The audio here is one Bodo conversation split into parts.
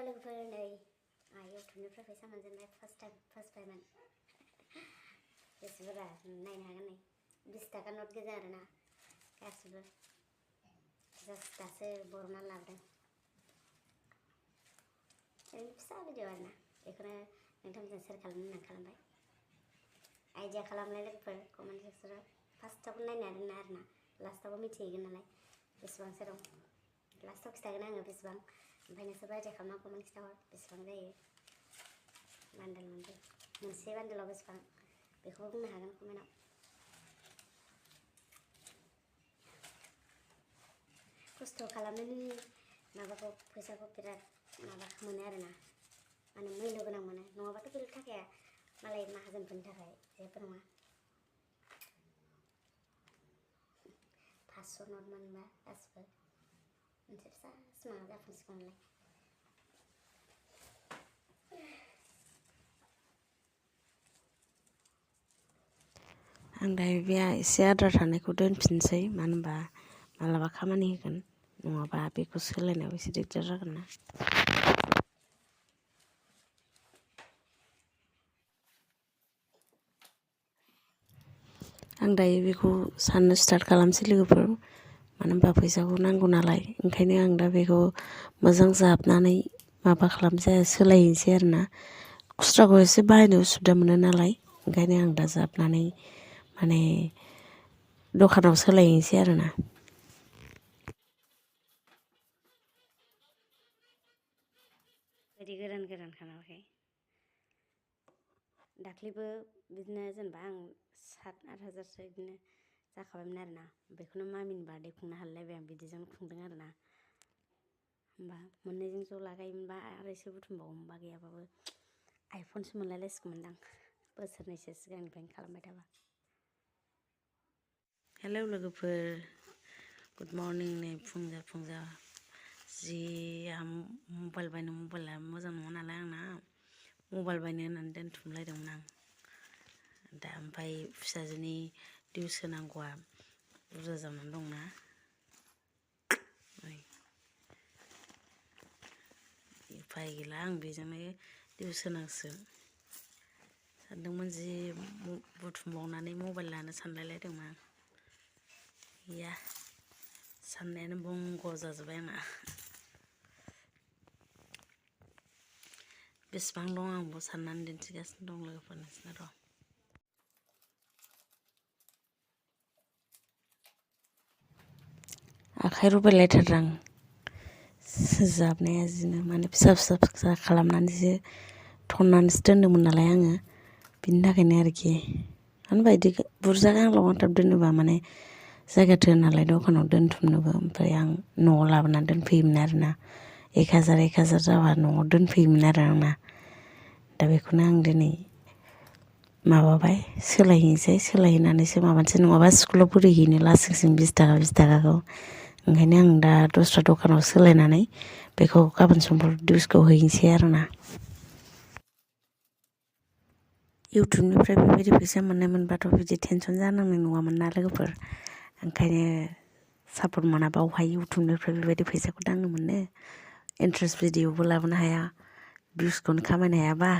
लोगोफोर नै इउटुबनिफ्राय फैसा मोनजेनबाय फार्स्ट पेमेन्ट बेसेबुरजा नायनो हागोन नै 20 थाखा नट गोजा आरोना गासिबो जास्ट दासो बर'ना लाबोदों ओरैनो फिसा भिडिअ आरोना बेखौनो नोंथांमोनजों शेयार खालामनो होननानै खालामबाय आइडिया खालामलाय लोगोफोर कमेन्ट सेक्सनाव फार्स्टआवबो नायना दोनना आरोना लास्टआवबो मिथिहैगोन नालाय बेसेबांसो दं लास्टआव खिथागोन आङो बेसेबां ओमफ्राय नोंसोरबो आइडिया खालामना कमेन्ट खिथाहर बेसेबां जायो बान्डोल मोनसे बान्डोलाव बेसेबां बेखौबो बुंनो हागोन कमेन्टआव खस्थ' खालामनायनि माबाखौ फैसाखौ बिराद माबा मोनो आरोना माने मैल्य गोनां मोनो नङाबाथ' बे थाखाया मालाय माहाजोनफोरनि थाखाय जेबो नङा 500 नट मोनबा गासिबो मोनसे फिसा सिमां जाफुंसिगौमोनलाय आं दायो बे एसे आद्रा थानायखौ दोनफिनसै मानो होनबा मालाबा खामानि होगोन नङाबा बेखौ सोलायनायाव एसे दिगदार जागोन ना आं दायो बेखौ साननो स्टार्ट खालामसै लोगोफोर मानो होनबा फैसाखौ नांगौ नालाय ओंखायनो आं दा बेखौ मोजां जाबनानै माबा खालामसै सोलायनोसै आरोना खुस्राखौ एसे बाहायनो उसुबिदा मोनो नालाय ओंखायनो आं दा जाबनानै माने दखानाव सोलायनोसै आरोना बिदि गोरान खानांगौ दाख्लैबो बिदिनो जेनेबा आं 7-8 हाजारसो बिदिनो जाखाबायमोन आरोना बेखौनो मामिनि बार्थडे खुंनो हालायलायबाय आं बिदिजों खुंदों आरोना होमबा मोननैजों ज' लागायोमोनबा आरो एसे बुथुमबावोमोनबा गैयाबाबो आइफनसो मोनलायलायसिगौमोनदां बोसोरनैसो सिगांनिफ्रायनो खालामबाय थाबा हेलौ लोगोफोर गुड मर्निं नै फुंजा जि आं मबाइल मबाइला मोजां नङा नालाय आंना मबाइल बायनो होननानै दोनथुमलायदोंमोन आं दा ओमफ्राय फिसाजोनि डिउस होनांगौआ बुरजा जानानै दंना उफाय गैला आं बेजोंनो डिउस होनांसिगोन सानदोंमोन जि बुथुमबावनानै मबाइल लानो सानलायलायदोंमोन आं गैया साननायानो बंग' जाजोब्बाय आंना बेसेबां दं आंबो साननानै दिन्थिगासिनो दं लोगोफोर नोंसिनो र' आखाइ रुबायलायथारदों आं जाबनाया जिनो माने फिसा खालामनानैसो थननानैसो दोन्दोंमोन नालाय आङो बिनि थाखायनो आरोखि मानो होनबा बिदि बुरजा गांथाब दोनोबा माने जायगा थोआ नालाय दखानाव दोनथुमनोबो ओमफ्राय आं न'आव लाबोनानै दोनफैयोमोन आरोना 1000 जाबा न'आव दोनफैयोमोन आरो आंना दा बेखौनो आं दिनै माबाबाय सोलायहैनानैसो माबानोसै नङाबा स्कुलाव फोरोंहैनो लासिंसिं 20 थाखाखौ ओंखायनो आं दा दस्रा दखानाव सोलायनानै बेखौ गाबोन समफोर डिउसखौ हैनोसै आरोना इउटुबनिफ्राय बेबायदि फैसा मोनबाथ' बिदि टेनसन जानांनाय नङामोन ना लोगोफोर ओंखायनो सापर्ट मोनाबा अहाय इउटुबनिफ्राय बेबायदि फैसाखौ दांनो मोनो इन्ट्रेस्ट भिडिअबो लाबोनो हाया भिउसखौनो खामायनो हायाबा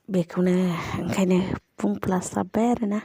बेखौनो ओंखायनो बुंफ्लास्लाबबाय आरोना